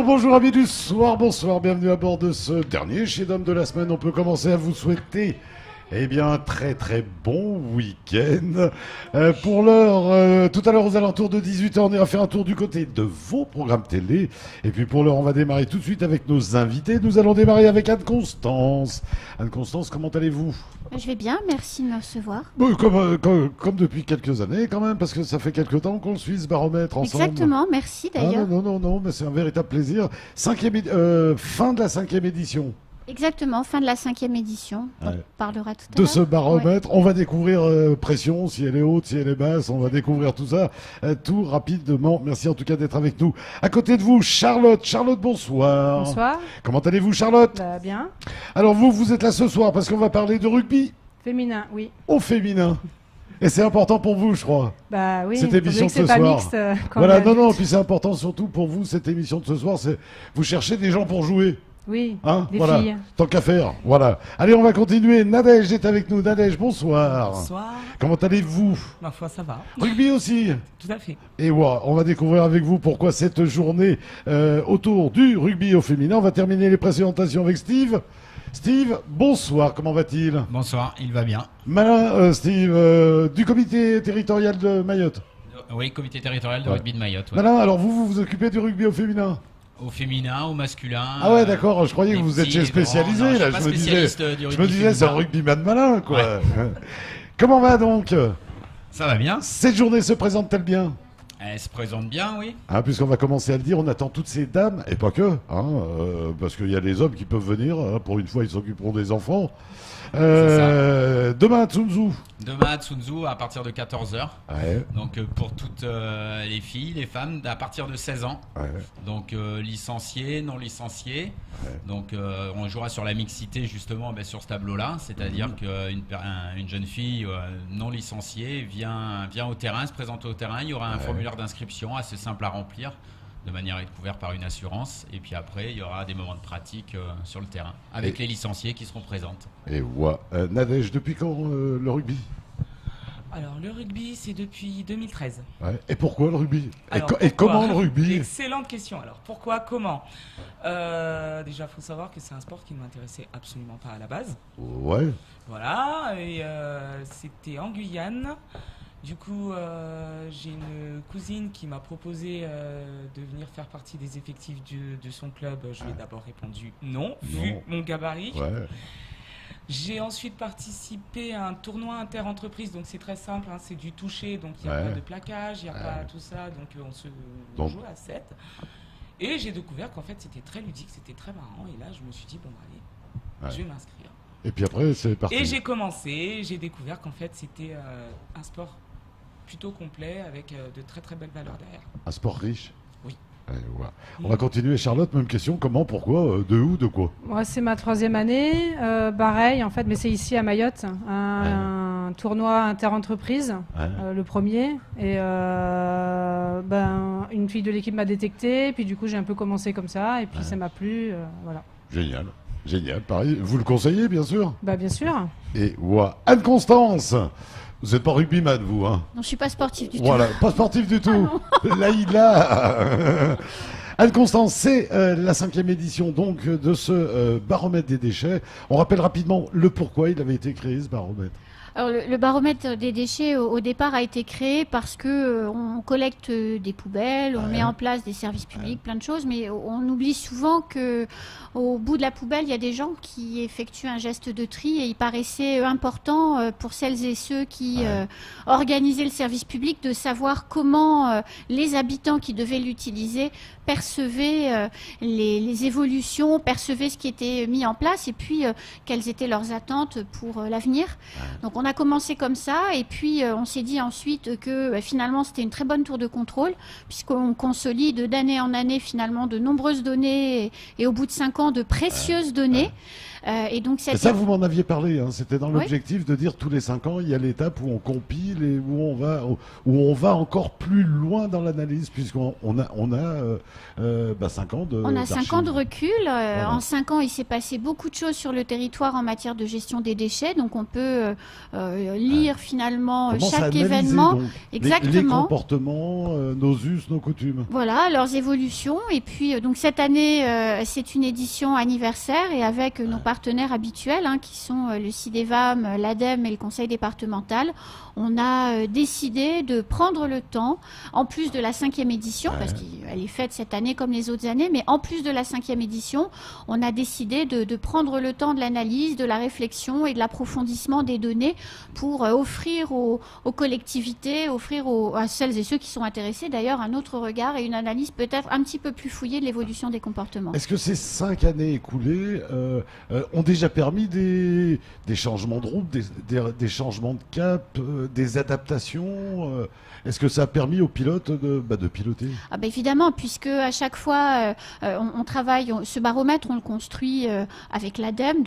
Bonjour, bonjour amis du soir, bonsoir, bienvenue à bord de ce dernier chez Dom de la semaine. On peut commencer à vous souhaiter un très très bon week-end. Pour l'heure, tout à l'heure aux alentours de 18h, on ira faire un tour du côté de vos programmes télé. Et puis pour l'heure, on va démarrer tout de suite avec nos invités. Nous allons démarrer avec Anne-Constance. Anne-Constance, comment allez-vous ? Je vais bien, merci de me recevoir. Comme depuis quelques années quand même, parce que ça fait quelques temps qu'on suit ce baromètre ensemble. Exactement, merci d'ailleurs. Non, mais c'est un véritable plaisir. Fin de la 5e édition. Exactement, fin de la 5e édition. On parlera tout à de l'heure. ce baromètre. Ouais. On va découvrir pression, si elle est haute, si elle est basse. On va découvrir tout ça tout rapidement. Merci en tout cas d'être avec nous. À côté de vous, Charlotte. Charlotte, bonsoir. Bonsoir. Comment allez-vous, Charlotte ? Bien. Alors vous êtes là ce soir parce qu'on va parler de rugby. Féminin, oui. Au féminin. Et c'est important pour vous, je crois. Bah oui, cette émission de ce pas soir. Mixte, voilà, non, puis c'est important surtout pour vous, cette émission de ce soir, c'est vous cherchez des gens pour jouer. Oui, des voilà. Filles. Tant qu'à faire, voilà. Allez, on va continuer. Nadège est avec nous. Nadège, bonsoir. Bonsoir. Comment allez-vous ? Ma foi, ça va. Rugby aussi ? Tout à fait. Et voilà, on va découvrir avec vous pourquoi cette journée autour du rugby au féminin. On va terminer les présentations avec Steve. Steve, bonsoir, comment va-t-il ? Bonsoir, il va bien. Malin, Steve, du comité territorial de Mayotte. Oui, comité territorial de rugby de Mayotte. Ouais. Malin, alors vous occupez du rugby au féminin ? Au féminin, au masculin. Ah ouais, d'accord, je croyais que vous étiez spécialisé. Non, là. Je me disais, c'est un rugbyman malin, quoi. Ouais. Comment va donc ? Ça va bien. Cette journée se présente-t-elle bien ? Elle se présente bien, oui. Puisqu'on va commencer à le dire, on attend toutes ces dames, et pas que, parce qu'il y a des hommes qui peuvent venir, pour une fois ils s'occuperont des enfants. Demain à Tsunzu. Demain à Tsunzu à partir de 14h. Ouais. Donc pour toutes les filles, les femmes à partir de 16 ans. Ouais. Donc licenciés, non licenciés. Ouais. Donc on jouera sur la mixité justement sur ce tableau-là. C'est-à-dire qu'une jeune fille non licenciée vient au terrain, se présente au terrain. Il y aura un formulaire d'inscription assez simple à remplir, de manière à être couvert par une assurance. Et puis après, il y aura des moments de pratique sur le terrain, avec les licenciés qui seront présentes. Et Nadège, depuis quand le rugby ? Alors, le rugby, c'est depuis 2013. Ouais. Et pourquoi le rugby ? Et comment le rugby ? Excellente question. Alors, pourquoi ? Comment ? Déjà, il faut savoir que c'est un sport qui ne m'intéressait absolument pas à la base. Ouais. Voilà, et c'était en Guyane. Du coup, j'ai une cousine qui m'a proposé de venir faire partie des effectifs de son club. Je lui ai d'abord répondu non, vu mon gabarit. Ouais. J'ai ensuite participé à un tournoi inter-entreprise, donc c'est très simple, c'est du toucher, donc il n'y a pas de plaquage, il n'y a pas tout ça, donc on joue à 7. Et j'ai découvert qu'en fait c'était très ludique, c'était très marrant, et là je me suis dit, bon allez, je vais m'inscrire. Et puis après c'est parti. Et j'ai commencé, j'ai découvert qu'en fait c'était un sport plutôt complet avec de très très belles valeurs derrière. Un sport riche ? Oui. Voilà. On va continuer. Charlotte, même question, comment, pourquoi, de où, de quoi ? Moi c'est ma 3e année, pareil en fait, mais c'est ici à Mayotte, un tournoi inter-entreprise, le premier, et une fille de l'équipe m'a détecté, puis du coup j'ai un peu commencé comme ça, et puis ça m'a plu, voilà. Génial, pareil. Vous le conseillez, bien sûr ? Bah bien sûr. Et Anne-Constance, vous n'êtes pas rugbyman, vous, hein ? Non, je suis pas sportive du tout. Voilà, pas sportif du tout. Là. Anne-Constance, c'est la 5e édition donc de ce baromètre des déchets. On rappelle rapidement le pourquoi il avait été créé, ce baromètre. Alors, le baromètre des déchets, au départ, a été créé parce que on collecte des poubelles, on met en place des services publics, plein de choses, mais on oublie souvent que au bout de la poubelle, il y a des gens qui effectuent un geste de tri, et il paraissait important pour celles et ceux qui organisaient le service public de savoir comment les habitants qui devaient l'utiliser percevaient les évolutions, percevaient ce qui était mis en place, et puis quelles étaient leurs attentes pour l'avenir. Donc on a commencé comme ça, et puis on s'est dit ensuite que finalement c'était une très bonne tour de contrôle, puisqu'on consolide d'année en année finalement de nombreuses données, et au bout de 5 ans de précieuses données. Et donc ça, vous m'en aviez parlé, hein. C'était dans l'objectif de dire tous les 5 ans, il y a l'étape où on compile et où on va encore plus loin dans l'analyse, puisqu'on a 5 ans de On a 5 ans de recul. Voilà. En 5 ans, il s'est passé beaucoup de choses sur le territoire en matière de gestion des déchets. Donc on peut lire finalement chaque événement. Donc, exactement. les comportements, nos us, nos coutumes. Voilà, leurs évolutions. Et puis donc cette année, c'est une édition anniversaire et avec nos partenaires habituels qui sont le CIDEVAM, l'ADEME et le conseil départemental, on a décidé de prendre le temps, en plus de la 5e édition, parce qu'elle est faite cette année comme les autres années, mais en plus de la 5e édition, on a décidé de prendre le temps de l'analyse, de la réflexion et de l'approfondissement des données pour offrir aux collectivités, offrir à celles et ceux qui sont intéressés d'ailleurs un autre regard et une analyse peut-être un petit peu plus fouillée de l'évolution des comportements. Est-ce que ces 5 années écoulées ont déjà permis des changements de route, des changements de cap, des adaptations Est-ce que ça a permis aux pilotes de piloter? Évidemment, puisque à chaque fois on travaille, ce baromètre on le construit avec l'ADEME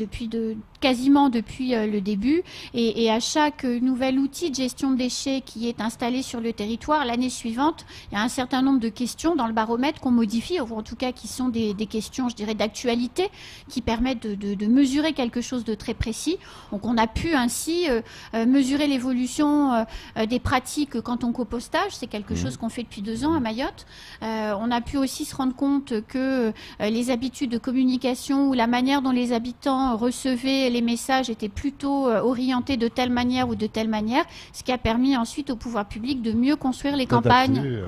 quasiment depuis le début et à chaque nouvel outil de gestion de déchets qui est installé sur le territoire, l'année suivante, il y a un certain nombre de questions dans le baromètre qu'on modifie, ou en tout cas qui sont des questions, je dirais, d'actualité, qui permettent de mesurer quelque chose de très précis. Donc on a pu ainsi mesurer l'évolution des pratiques quand on compostage, c'est quelque chose qu'on fait depuis 2 ans à Mayotte. On a pu aussi se rendre compte que les habitudes de communication ou la manière dont les habitants recevaient les messages étaient plutôt orientés de telle manière ou de telle manière, ce qui a permis ensuite au pouvoir public de mieux construire les campagnes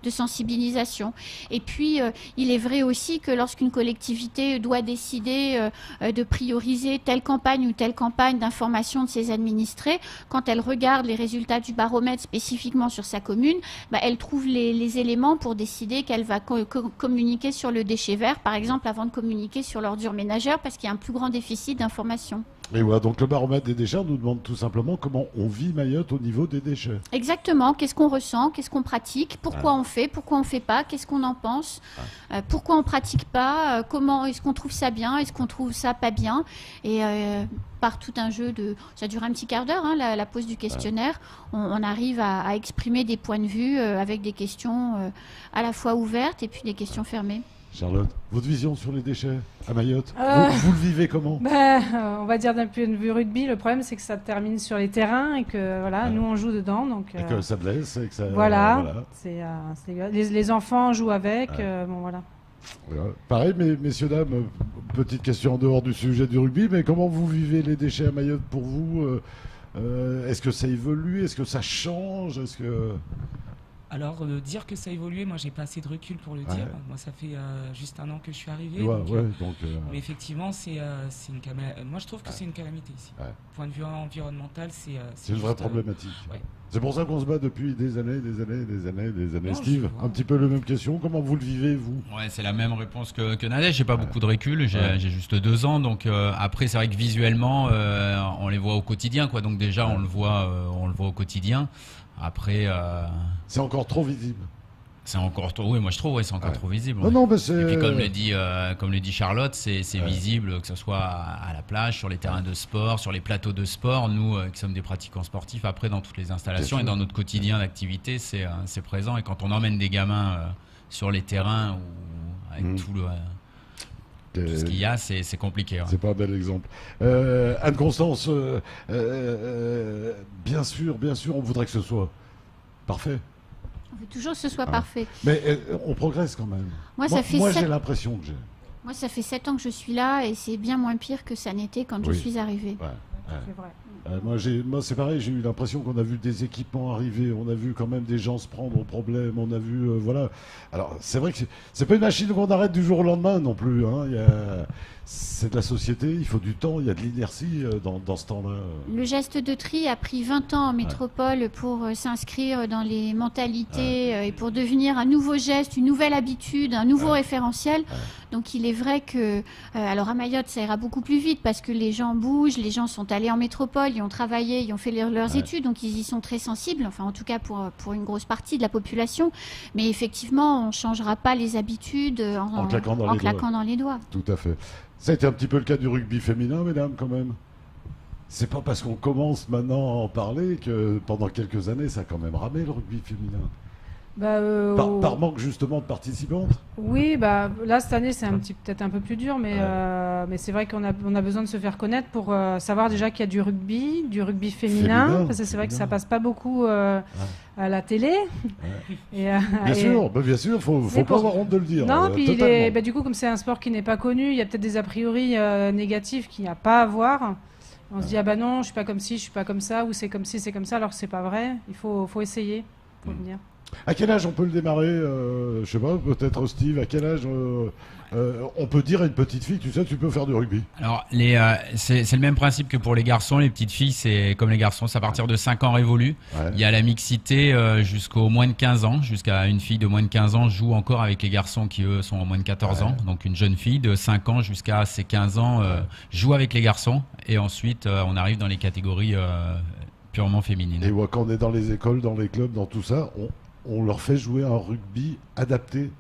de sensibilisation. Et puis, il est vrai aussi que lorsqu'une collectivité doit décider de prioriser telle campagne ou telle campagne d'information de ses administrés, quand elle regarde les résultats du baromètre spécifiquement sur sa commune, elle trouve les éléments pour décider qu'elle va communiquer sur le déchet vert, par exemple, avant de communiquer sur l'ordure ménagère, parce qu'il y a un plus grand déficit d'information. Et voilà, donc le baromètre des déchets nous demande tout simplement comment on vit Mayotte au niveau des déchets. Exactement, qu'est-ce qu'on ressent, qu'est-ce qu'on pratique, pourquoi on fait pas, qu'est-ce qu'on en pense, pourquoi on pratique pas, comment est-ce qu'on trouve ça bien, est-ce qu'on trouve ça pas bien, et par tout un jeu ça dure un petit quart d'heure, la pose du questionnaire, on arrive à exprimer des points de vue avec des questions à la fois ouvertes et puis des questions fermées. Charlotte, votre vision sur les déchets à Mayotte, vous le vivez comment? On va dire d'un point de vue rugby, le problème c'est que ça termine sur les terrains et que nous on joue dedans. Donc, et que ça blesse et que ça... Les enfants jouent avec, voilà. Voilà. Pareil, messieurs, dames, petite question en dehors du sujet du rugby, mais comment vous vivez les déchets à Mayotte pour vous? Est-ce que ça évolue? Est-ce que ça change? Alors, dire que ça a évolué, moi, j'ai pas assez de recul pour le dire. Moi, ça fait juste 1 an que je suis arrivé. Mais effectivement, moi, je trouve que c'est une calamité ici. Point de vue environnemental, c'est une vraie problématique. C'est pour ça qu'on se bat depuis des années. Non, Steve, un petit peu la même question. Comment vous le vivez, vous? C'est la même réponse que Nadège. J'ai pas beaucoup de recul. J'ai juste 2 ans. Donc après, c'est vrai que visuellement, on les voit au quotidien, quoi. Donc déjà, on le voit au quotidien. Après, c'est encore trop visible. C'est encore trop. Oui, moi je trouve, c'est encore trop visible. Non, mais et puis comme le dit Charlotte, c'est visible, que ce soit à la plage, sur les terrains de sport, sur les plateaux de sport. Nous, qui sommes des pratiquants sportifs, après dans toutes les installations et dans notre quotidien d'activité, c'est présent. Et quand on emmène des gamins sur les terrains ou avec tout ce qu'il y a, c'est compliqué. C'est pas un bel exemple. Anne-Constance, bien sûr, on voudrait que ce soit parfait. On veut toujours que ce soit parfait. Mais on progresse quand même. Moi j'ai l'impression que j'ai. Moi, ça fait 7 ans que je suis là et c'est bien moins pire que ça n'était quand je suis arrivée. C'est vrai. Moi, c'est pareil, j'ai eu l'impression qu'on a vu des équipements arriver, on a vu quand même des gens se prendre au problème, on a vu, voilà. Alors, c'est vrai que c'est pas une machine qu'on arrête du jour au lendemain non plus. C'est de la société, il faut du temps, il y a de l'inertie dans ce temps-là. Le geste de tri a pris 20 ans en métropole pour s'inscrire dans les mentalités et pour devenir un nouveau geste, une nouvelle habitude, un nouveau référentiel. Donc il est vrai que, alors à Mayotte, ça ira beaucoup plus vite parce que les gens bougent, les gens sont allés en métropole, ils ont travaillé, ils ont fait leurs études, donc ils y sont très sensibles, enfin en tout cas pour une grosse partie de la population. Mais effectivement, on ne changera pas les habitudes en claquant dans les doigts. Tout à fait. Ça a été un petit peu le cas du rugby féminin, mesdames, quand même. C'est pas parce qu'on commence maintenant à en parler que pendant quelques années, ça a quand même ramé le rugby féminin. Par manque justement de participantes. Oui, là cette année c'est peut-être un peu plus dur, mais c'est vrai qu'on a besoin de se faire connaître pour savoir déjà qu'il y a du rugby féminin, parce que c'est vrai que ça passe pas beaucoup à la télé. Bien sûr, faut pas avoir honte de le dire. Non, puis du coup comme c'est un sport qui n'est pas connu, il y a peut-être des a priori négatifs qu'il n'y a pas à voir. On se dit non, je suis pas comme ci, je suis pas comme ça, ou c'est comme ci, c'est comme ça, alors que c'est pas vrai. Il faut essayer, faut venir. À quel âge on peut le démarrer je sais pas, peut-être Steve, à quel âge on peut dire à une petite fille, tu sais, tu peux faire du rugby? Alors, c'est le même principe que pour les garçons. Les petites filles, c'est comme les garçons, c'est à partir de 5 ans révolus. Ouais. Il y a la mixité jusqu'au moins de 15 ans. Jusqu'à une fille de moins de 15 ans joue encore avec les garçons qui, eux, sont en moins de 14 ans. Donc, une jeune fille de 5 ans jusqu'à ses 15 ans joue avec les garçons. Et ensuite, on arrive dans les catégories purement féminines. Et quand on est dans les écoles, dans les clubs, dans tout ça, on leur fait jouer un rugby adapté.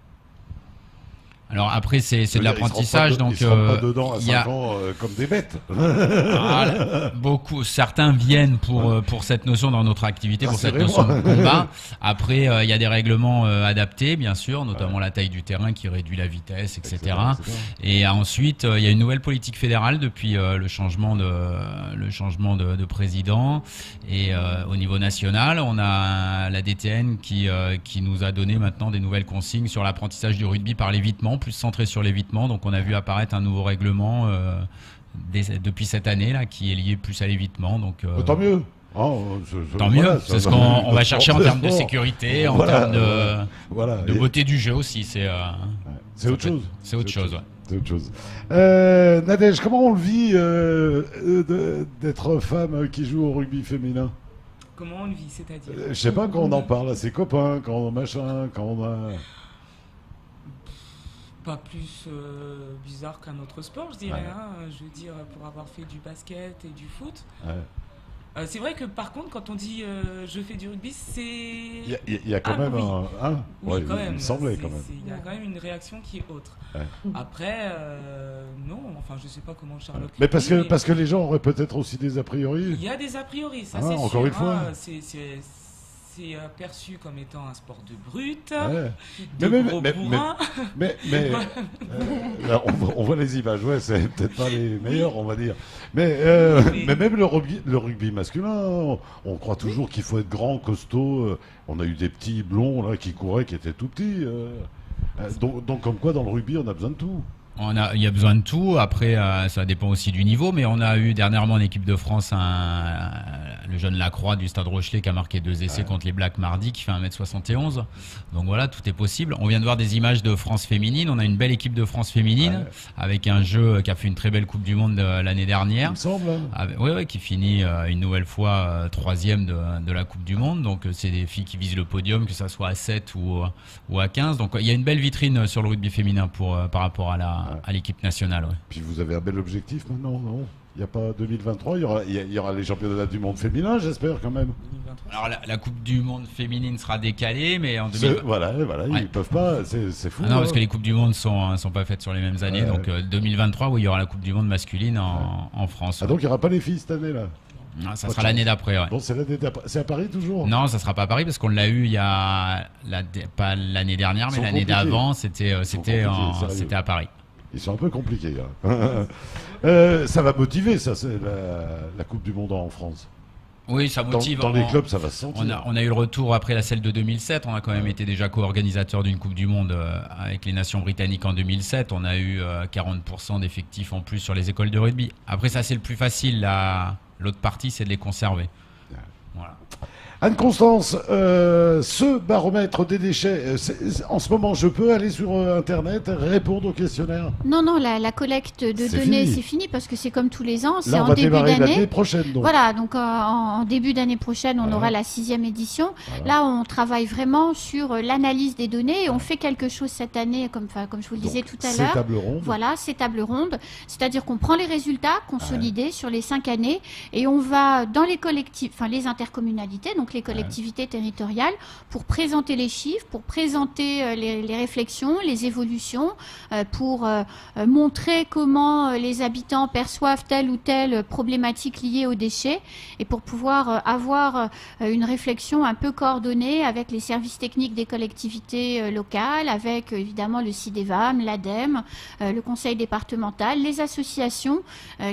Alors après c'est de l'apprentissage, donc ils ne rentrent pas dedans à 5 ans comme des bêtes. Voilà. Certains viennent pour cette notion dans notre activité, pour cette notion de combat. Après il y a des règlements adaptés bien sûr, notamment la taille du terrain qui réduit la vitesse, etc. Et ensuite il y a une nouvelle politique fédérale depuis le changement de président, et au niveau national on a la DTN qui nous a donné maintenant des nouvelles consignes sur l'apprentissage du rugby par l'évitement, plus centré sur l'évitement. Donc on a vu apparaître un nouveau règlement depuis cette année là qui est lié plus à l'évitement. Donc tant mieux. Tant mieux. C'est ce qu'on va chercher en termes de sécurité, en termes de beauté du jeu aussi. C'est autre chose. C'est autre chose. Ouais. C'est autre chose. Nadège, comment on le vit d'être femme qui joue au rugby féminin? Comment on le vit, c'est-à-dire je sais pas, quand on en parle à ses copains, quand on a... Pas plus bizarre qu'un autre sport, je dirais. Je veux dire, pour avoir fait du basket et du foot. C'est vrai que par contre, quand on dit je fais du rugby, c'est... Il y a quand même un... Oui, quand même. Il me semblait quand même. Il y a quand même une réaction qui est autre. Après, non, enfin, je sais pas comment Charlotte... Mais parce que les gens auraient peut-être aussi des a priori. Il y a des a priori, ça c'est sûr. Encore une fois. C'est perçu comme étant un sport de brut, mais on voit les images, c'est peut-être pas les meilleures, on va dire. Mais même le rugby masculin, on croit toujours qu'il faut être grand, costaud. On a eu des petits blonds là qui couraient, qui étaient tout petits. Donc comme quoi dans le rugby, on a besoin de tout. Il y a besoin de tout. Après, ça dépend aussi du niveau. Mais on a eu dernièrement en équipe de France le jeune Lacroix du Stade Rochelet qui a marqué 2 essais contre les Blacks mardi, qui fait 1m71. Donc voilà, tout est possible. On vient de voir des images de France féminine. On a une belle équipe de France féminine avec un jeu qui a fait une très belle Coupe du Monde l'année dernière. Il me semble. Oui, qui finit une nouvelle fois 3e de la Coupe du Monde. Donc c'est des filles qui visent le podium, que ça soit à 7 ou à 15. Donc il y a une belle vitrine sur le rugby féminin par rapport à l'équipe nationale. Puis vous avez un bel objectif maintenant, non? Il n'y a pas 2023, il y aura les championnats du monde féminin, j'espère quand même. 2023. Alors la Coupe du monde féminine sera décalée, mais en 2023... Voilà, ils peuvent pas, c'est fou. Non, parce que les Coupes du monde sont pas faites sur les mêmes années, donc 2023, il y aura la Coupe du monde masculine en France. Donc il n'y aura pas les filles cette année là? Non, ça sera l'année d'après. Bon, c'est l'année d'après. C'est à Paris toujours? Non, ça sera pas à Paris parce qu'on l'a eu il y a pas l'année dernière, mais l'année d'avant, c'était à Paris. Ils sont un peu compliqués. Ça va motiver, ça, c'est la Coupe du Monde en France. Oui, ça motive. Dans les clubs, ça va se sentir. On a eu le retour après celle de 2007. On a quand même été déjà co-organisateur d'une Coupe du Monde avec les nations britanniques en 2007. On a eu 40% d'effectifs en plus sur les écoles de rugby. Après, ça, c'est le plus facile. L'autre partie, c'est de les conserver. Voilà. Anne-Constance, ce baromètre des déchets, en ce moment, je peux aller sur Internet, répondre au questionnaire? Non, la collecte de données, c'est fini parce que c'est comme tous les ans, c'est en début d'année. L'année prochaine, donc. Voilà, donc en début d'année prochaine, on aura la 6e édition. Là, on travaille vraiment sur l'analyse des données et on fait quelque chose cette année, comme je vous le disais tout à l'heure. Ces tables rondes. Voilà, ces tables rondes. C'est-à-dire qu'on prend les résultats consolidés sur les 5 années et on va dans les collectifs, les intercommunalités, donc donc les collectivités territoriales, pour présenter les chiffres, pour présenter les réflexions, les évolutions, pour montrer comment les habitants perçoivent telle ou telle problématique liée aux déchets, et pour pouvoir avoir une réflexion un peu coordonnée avec les services techniques des collectivités locales, avec évidemment le CIDEVAM, l'ADEME, le conseil départemental, les associations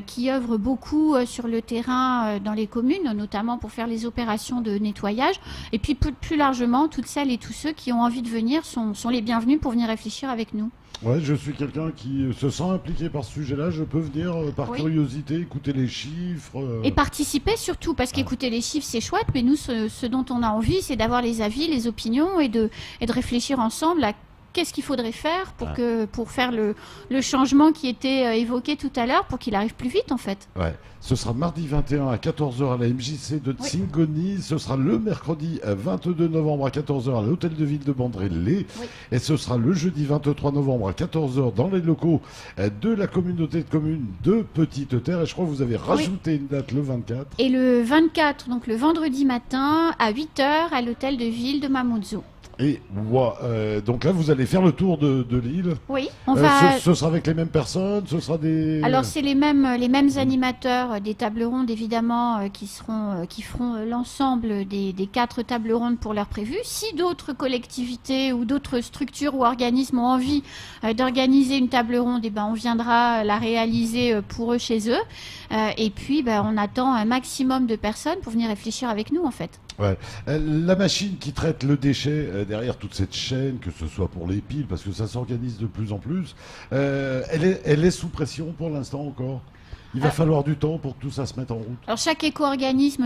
qui œuvrent beaucoup sur le terrain dans les communes, notamment pour faire les opérations de nettoyage. Et puis plus largement, toutes celles et tous ceux qui ont envie de venir sont les bienvenus pour venir réfléchir avec nous. Ouais, je suis quelqu'un qui se sent impliqué par ce sujet-là. Je peux venir par curiosité, écouter les chiffres. Et participer surtout, parce qu'écouter les chiffres, c'est chouette, mais nous, ce dont on a envie, c'est d'avoir les avis, les opinions et de réfléchir ensemble à qu'est-ce qu'il faudrait faire pour faire le changement qui était évoqué tout à l'heure, pour qu'il arrive plus vite en fait. Ouais. Ce sera mardi 21 à 14h à la MJC de Tsingoni. Ce sera le mercredi 22 novembre à 14h à l'hôtel de ville de Bandrélé. Et ce sera le jeudi 23 novembre à 14h dans les locaux de la communauté de communes de Petite Terre. Et je crois que vous avez rajouté une date le 24. Et le 24, donc le vendredi matin à 8h à l'hôtel de ville de Mamoudzou. Et donc là, vous allez faire le tour de l'île. Oui, ce sera avec les mêmes personnes, ce sera des. Alors c'est les mêmes animateurs des tables rondes évidemment qui feront l'ensemble des 4 tables rondes pour l'heure prévue. Si d'autres collectivités ou d'autres structures ou organismes ont envie d'organiser une table ronde, et on viendra la réaliser pour eux chez eux. Et puis on attend un maximum de personnes pour venir réfléchir avec nous en fait. Ouais. La machine qui traite le déchet derrière toute cette chaîne, que ce soit pour les piles, parce que ça s'organise de plus en plus, elle est sous pression pour l'instant encore. Il va falloir du temps pour que tout ça se mette en route. Alors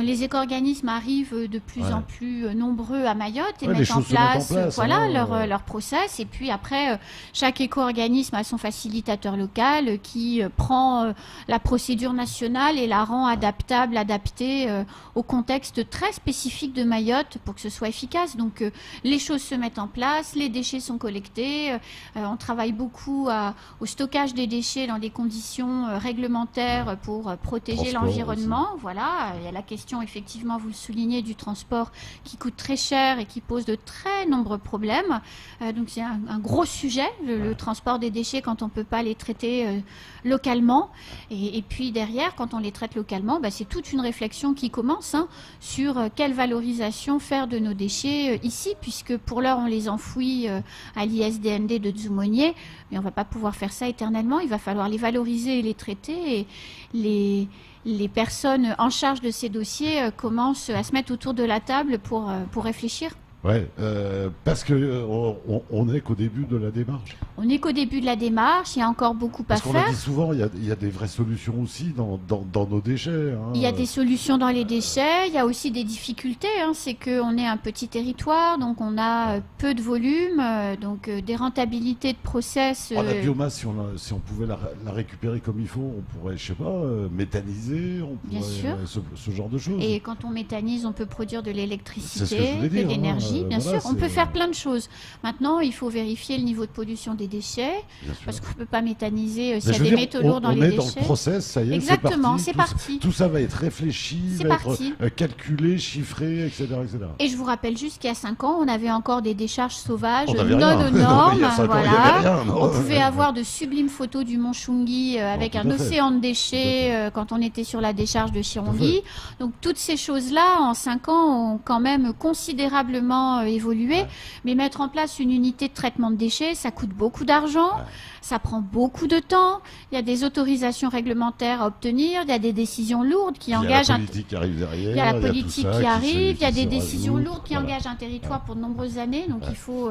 les éco-organismes arrivent de plus en plus nombreux à Mayotte et mettent en place leur process. Et puis après, chaque éco-organisme a son facilitateur local qui prend la procédure nationale et la rend adaptée au contexte très spécifique de Mayotte pour que ce soit efficace. Donc les choses se mettent en place, les déchets sont collectés. On travaille beaucoup au stockage des déchets dans des conditions réglementaires pour protéger l'environnement. Voilà, il y a la question, effectivement, vous le soulignez, du transport qui coûte très cher et qui pose de très nombreux problèmes. Donc c'est un gros sujet, le transport des déchets quand on ne peut pas les traiter localement. Et puis derrière, quand on les traite localement, c'est toute une réflexion qui commence sur quelle valorisation faire de nos déchets ici, puisque pour l'heure on les enfouit à l'ISDND de Dzoumogné, mais on ne va pas pouvoir faire ça éternellement. Il va falloir les valoriser et les traiter. Et les personnes en charge de ces dossiers commencent à se mettre autour de la table pour réfléchir. Ouais, parce que on n'est qu'au début de la démarche. On n'est qu'au début de la démarche, il y a encore beaucoup à faire. Parce qu'on a dit souvent, il y a des vraies solutions aussi dans nos déchets. Il y a des solutions dans les déchets, il y a aussi des difficultés. C'est qu'on est un petit territoire, donc on a peu de volume, donc des rentabilités de process. La biomasse, si on pouvait la récupérer comme il faut, on pourrait, je sais pas, méthaniser, Bien sûr. Ce genre de choses. Et quand on méthanise, on peut produire de l'électricité, de dire, l'énergie, bien sûr. On peut faire plein de choses. Maintenant, il faut vérifier le niveau de pollution des déchets, parce qu'on ne peut pas méthaniser s'il y a des métaux lourds dans les déchets. On est dans le process, ça y est, exactement, c'est parti. Tout ça va être réfléchi, va être calculé, chiffré, etc., etc. Et je vous rappelle juste qu'il y a 5 ans, on avait encore des décharges sauvages non aux normes. On pouvait avoir de sublimes photos du mont Chungi avec un océan de déchets quand on était sur la décharge de Chirongui. Donc toutes ces choses-là, en 5 ans, ont quand même considérablement évolué. Mais mettre en place une unité de traitement de déchets, ça coûte beaucoup d'argent. Ça prend beaucoup de temps. Il y a des autorisations réglementaires à obtenir. Il y a des décisions lourdes qui engagent. Il y a la politique qui arrive derrière. Il y a la politique qui arrive. Il y a des décisions lourdes qui engagent un territoire pour de nombreuses années. Donc il faut,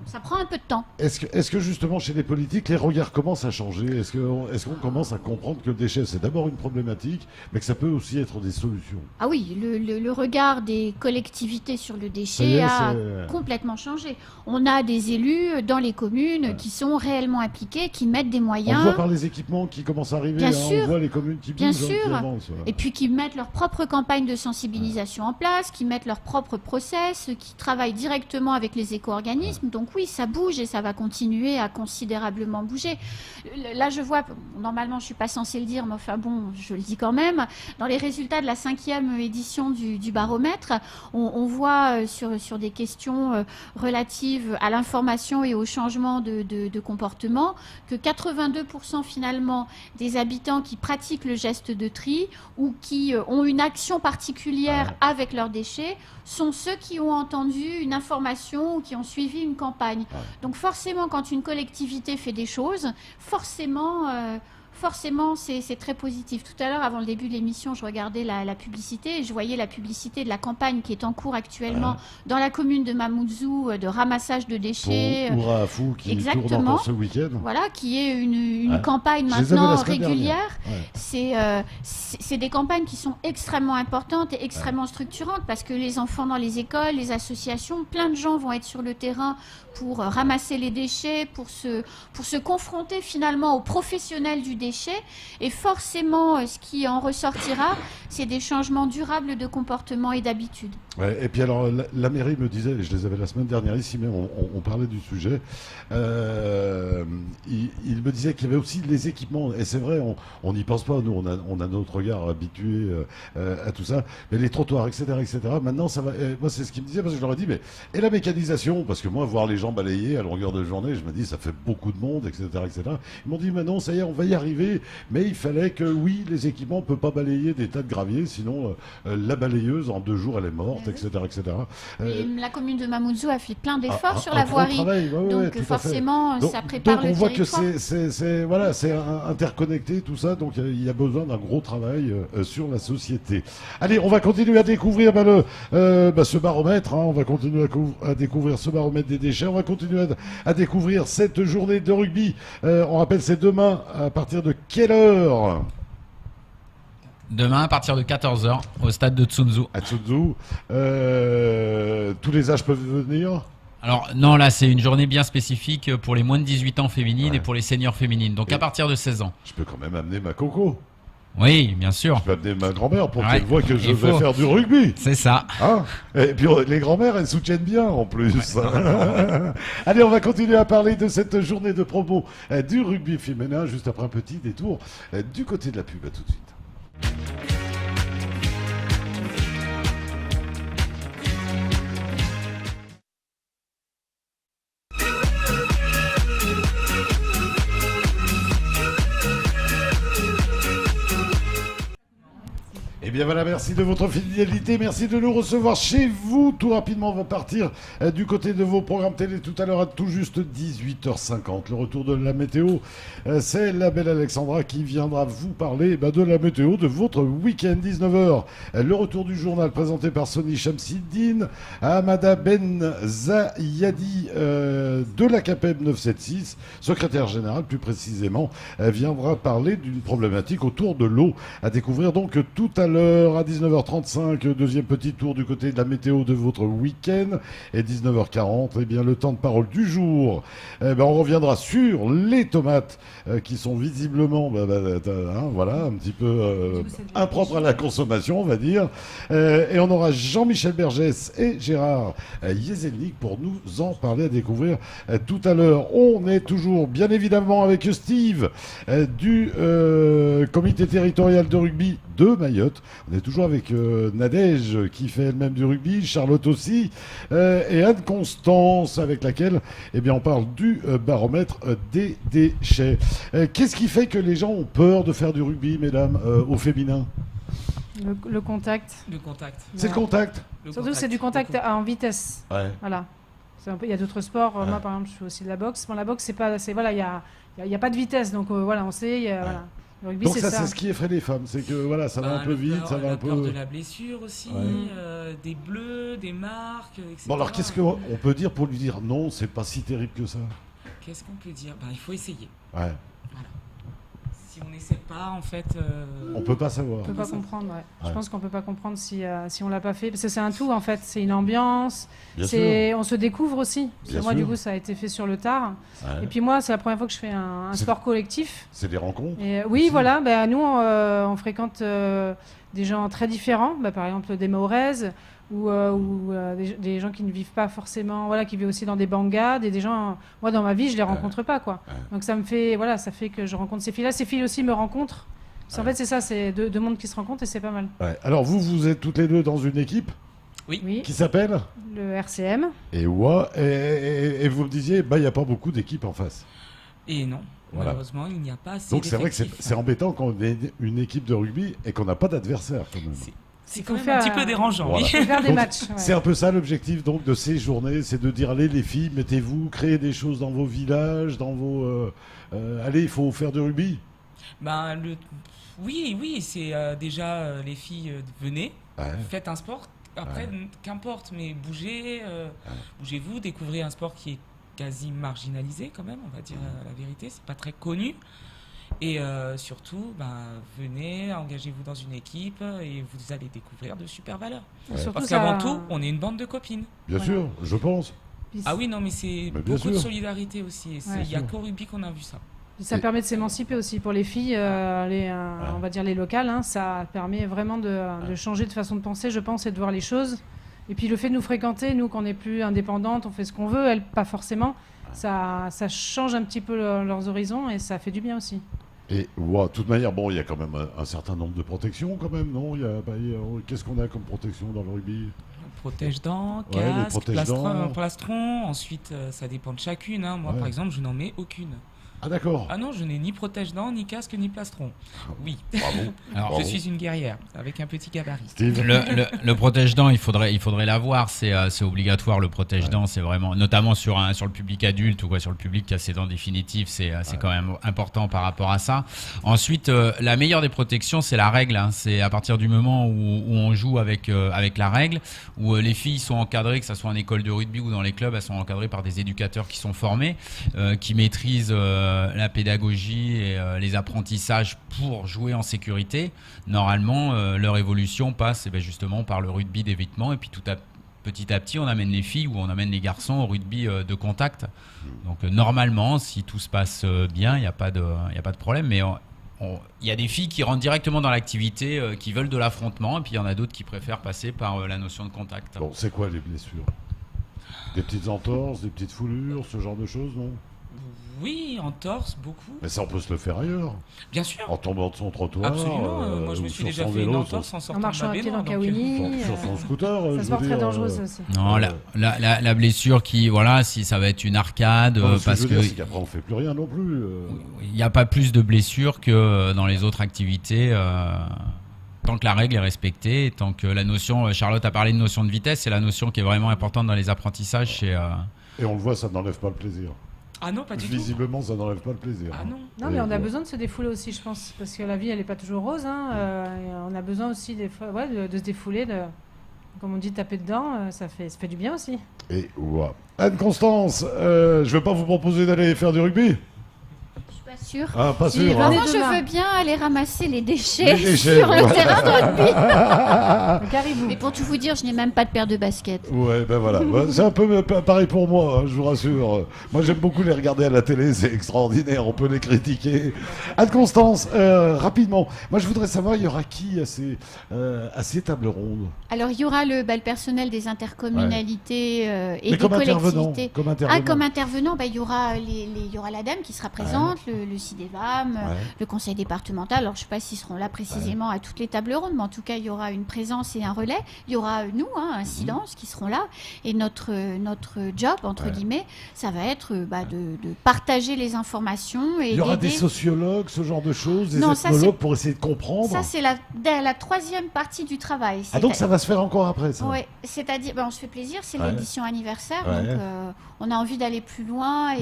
ça prend un peu de temps. Est-ce que justement chez les politiques, les regards commencent à changer? Est-ce qu'on commence à comprendre que le déchet c'est d'abord une problématique, mais que ça peut aussi être des solutions? Ah oui, le regard des collectivités sur le déchet a complètement changé. On a des élus dans les communes communes qui sont réellement impliquées, qui mettent des moyens. On voit par les équipements qui commencent à arriver, Bien sûr. on voit les communes qui bougent, Bien qui sûr. avancent. Et puis qui mettent leur propre campagne de sensibilisation en place, qui mettent leur propre process, qui travaillent directement avec les éco-organismes. Donc oui, ça bouge et ça va continuer à considérablement bouger. Là, je vois, normalement, je suis pas censée le dire, mais enfin bon, je le dis quand même, dans les résultats de la 5e édition du baromètre, on voit sur des questions relatives à l'information et au changement de comportement que 82% finalement des habitants qui pratiquent le geste de tri ou qui ont une action particulière avec leurs déchets sont ceux qui ont entendu une information ou qui ont suivi une campagne. Donc forcément, quand une collectivité fait des choses, forcément, c'est très positif. Tout à l'heure, avant le début de l'émission, je regardais la publicité et je voyais la publicité de la campagne qui est en cours actuellement dans la commune de Mamoudzou de ramassage de déchets. Pour Oura Afou qui tourne encore ce week-end. Voilà, qui est une campagne maintenant régulière. C'est des campagnes qui sont extrêmement importantes et extrêmement structurantes parce que les enfants dans les écoles, les associations, plein de gens vont être sur le terrain pour ramasser les déchets, pour se confronter finalement aux professionnels du déchet. Et forcément, ce qui en ressortira, c'est des changements durables de comportement et d'habitude. Ouais, et puis alors, la mairie me disait, je les avais la semaine dernière ici, mais on parlait du sujet, il me disait qu'il y avait aussi les équipements, et c'est vrai, on n'y pense pas, nous on a notre regard habitué à tout ça, mais les trottoirs, etc., maintenant ça va, moi c'est ce qu'il me disait, parce que je leur ai dit, mais, et la mécanisation, parce que moi, voir les gens balayer à longueur de journée, je me dis, ça fait beaucoup de monde, etc., Ils m'ont dit, mais non, ça y est, on va y arriver, mais il fallait que, oui, les équipements, on ne peut pas balayer des tas de gravier, sinon la balayeuse, en 2 jours, elle est morte, etc. La commune de Mamoudzou a fait plein d'efforts sur la voirie, donc forcément, ça prépare le territoire. Donc on voit que c'est interconnecté, tout ça, donc il y a besoin d'un gros travail sur la société. Allez, on va continuer à découvrir ce baromètre, on va continuer à découvrir ce baromètre des déchets, on va continuer à découvrir cette journée de rugby. On rappelle, c'est demain, à partir de quelle heure ? Demain, à partir de 14h, au stade de Tsunzu. À Tsunzu. Tous les âges peuvent venir ? Alors, non, là, c'est une journée bien spécifique pour les moins de 18 ans féminines et pour les seniors féminines. Donc, à partir de 16 ans. Je peux quand même amener ma coco. Oui, bien sûr. Je peux amener ma grand-mère pour qu'elle voit que je vais faire du rugby. C'est ça. Et puis les grand-mères, elles soutiennent bien en plus. Allez, on va continuer à parler de cette journée de promo du rugby féminin juste après un petit détour du côté de la pub. À tout de suite. Eh bien voilà, merci de votre fidélité, merci de nous recevoir chez vous. Tout rapidement, on va partir du côté de vos programmes télé tout à l'heure à tout juste 18h50. Le retour de la météo, c'est la belle Alexandra qui viendra vous parler de la météo de votre week-end. 19h, le retour du journal présenté par Sony Chamsiddine, Hamada Ben Zayadi de la CAPEB 976, secrétaire général plus précisément, viendra parler d'une problématique autour de l'eau à découvrir donc tout à l'heure. À 19h35, deuxième petit tour du côté de la météo de votre week-end. Et 19h40, eh bien, le temps de parole du jour. On reviendra sur les tomates qui sont visiblement un petit peu impropres à la consommation, on va dire. Et on aura Jean-Michel Bergès et Gérard Yeselnik pour nous en parler, à découvrir tout à l'heure. On est toujours, bien évidemment, avec Steve du comité territorial de rugby de Mayotte. On est toujours avec Nadège qui fait elle-même du rugby, Charlotte aussi, et Anne-Constance avec laquelle on parle du baromètre des déchets. Qu'est-ce qui fait que les gens ont peur de faire du rugby, mesdames, au féminin ? Le contact. Le contact. C'est le contact. Surtout c'est du contact en vitesse. Ouais. Voilà. Il y a d'autres sports. Moi par exemple je fais aussi de la boxe. Bon, la boxe il y a pas de vitesse, donc on sait. Voilà. Le rugby, donc ça, c'est ce qui effraie les femmes, c'est que ça va un peu vite, ça va un peu... La peur de la blessure aussi, des bleus, des marques, etc. Bon alors qu'est-ce qu'on peut dire pour lui dire non, c'est pas si terrible que ça ? Qu'est-ce qu'on peut dire ? Il faut essayer. Ouais. Voilà. si on n'essaie pas, en fait... On peut pas savoir. On peut pas comprendre, Je pense qu'on peut pas comprendre si on l'a pas fait. Parce que c'est un tout, en fait. C'est une ambiance. On se découvre aussi. Moi, du coup, ça a été fait sur le tard. Ouais. Et puis moi, c'est la première fois que je fais un sport collectif. C'est des rencontres. Et, oui, voilà. Nous, on fréquente des gens très différents. Par exemple, des Mahoraises ou des gens qui ne vivent pas forcément, qui vivent aussi dans des bangades, et des gens, moi dans ma vie je les rencontre pas quoi. Donc ça fait que je rencontre ces filles-là, ces filles aussi me rencontrent. En fait c'est ça, c'est deux mondes qui se rencontrent et c'est pas mal. Alors vous êtes toutes les deux dans une équipe oui. Qui s'appelle le RCM. Et vous me disiez, il n'y a pas beaucoup d'équipes en face. Et non. Voilà. Malheureusement, il n'y a pas assez. Donc c'est vrai que c'est embêtant quand on est une équipe de rugby et qu'on n'a pas d'adversaire quand même. C'est quand même un petit peu dérangeant. Voilà. Faire des matchs. C'est un peu ça l'objectif donc de ces journées, c'est de dire allez les filles, mettez-vous, créez des choses dans vos villages, dans vos allez, il faut faire du rugby. Oui, c'est déjà les filles venez, faites un sport. Après qu'importe, mais bougez-vous, découvrez un sport qui est quasi marginalisé quand même, on va dire la vérité, c'est pas très connu. Et surtout, venez, engagez-vous dans une équipe et vous allez découvrir de super valeurs. Parce qu'avant tout, on est une bande de copines. Bien sûr, je pense. Ah oui, non, mais c'est beaucoup de solidarité aussi. Il n'y a qu'au rugby qu'on a vu ça. Ça permet de s'émanciper aussi pour les filles, on va dire les locales. Ça permet vraiment de changer de façon de penser, je pense, et de voir les choses. Et puis le fait de nous fréquenter, nous, qu'on n'est plus indépendantes, on fait ce qu'on veut, elles, pas forcément. Ça change un petit peu leurs horizons et ça fait du bien aussi. Et de toute manière, il y a quand même un certain nombre de protections quand même, non ? Qu'est-ce qu'on a comme protection dans le rugby ? Protège-dents, casque, plastron. Ensuite, ça dépend de chacune. Moi, par exemple, je n'en mets aucune. Ah d'accord. Ah non, je n'ai ni protège-dents, ni casque, ni plastron. Oui. Bravo. Alors, je suis une guerrière avec un petit gabarit. Le protège-dents, il faudrait l'avoir. C'est obligatoire le protège-dents. C'est vraiment, notamment sur le public adulte ou sur le public qui a ses dents définitives, c'est quand même important par rapport à ça. Ensuite, la meilleure des protections, c'est la règle. C'est à partir du moment où on joue avec la règle, où les filles sont encadrées, que ce soit en école de rugby ou dans les clubs, elles sont encadrées par des éducateurs qui sont formés, qui maîtrisent la pédagogie et les apprentissages pour jouer en sécurité. Normalement, leur évolution passe justement par le rugby d'évitement, et puis petit à petit, on amène les filles ou on amène les garçons au rugby de contact. Donc normalement, si tout se passe bien, il n'y a pas de problème, mais il y a des filles qui rentrent directement dans l'activité, qui veulent de l'affrontement, et puis il y en a d'autres qui préfèrent passer par la notion de contact. Bon, c'est quoi les blessures ? Des petites entorses, des petites foulures, ce genre de choses, non ? Oui, en torse, beaucoup. Mais ça, on peut se le faire ailleurs. Bien sûr. En tombant de son trottoir. Absolument. Moi, je me suis déjà fait une entorse en sortant de ma baignoire. En marchant à pied dans Kawini. Sur son scooter. Ça se porte très dangereux, ça aussi. Non, la blessure si ça va être une arcade, parce que... c'est qu'après, on ne fait plus rien non plus. Il n'y a pas plus de blessures que dans les autres activités. Tant que la règle est respectée, tant que la notion... Charlotte a parlé de notion de vitesse, c'est la notion qui est vraiment importante dans les apprentissages. Et on le voit, ça n'enlève pas le plaisir. Ah non, pas du tout. Visiblement, ça n'enlève pas le plaisir. Ah non. Non, mais on a besoin de se défouler aussi, je pense. Parce que la vie, elle n'est pas toujours rose. On a besoin aussi, des fois, de se défouler, comme on dit, taper dedans. Ça fait du bien aussi. Et Anne-Constance, je ne vais pas vous proposer d'aller faire du rugby. Sûr. Ah, pas sûr. Moi, je veux bien aller ramasser les déchets sur le terrain de rugby. Mais pour tout vous dire, je n'ai même pas de paire de baskets. Ouais, voilà. C'est un peu pareil pour moi, je vous rassure. Moi, j'aime beaucoup les regarder à la télé, c'est extraordinaire, on peut les critiquer. Anne-Constance, rapidement, moi, je voudrais savoir, il y aura qui à ces tables rondes ? Alors, il y aura le personnel des intercommunalités et des comme collectivités. Comme intervenant, il y aura la dame qui sera présente, le CIDEVAM, le conseil départemental. Alors, je ne sais pas s'ils seront là précisément à toutes les tables rondes, mais en tout cas, il y aura une présence et un relais. Il y aura nous, Incidence, qui seront là. Et notre job, entre guillemets, ça va être de partager les informations. Et il y aura des sociologues, ce genre de choses, des ethnologues pour essayer de comprendre. Ça, c'est la troisième partie du travail. Donc ça va se faire encore après, ça ? Oui, c'est-à-dire, on se fait plaisir, c'est l'édition anniversaire, donc on a envie d'aller plus loin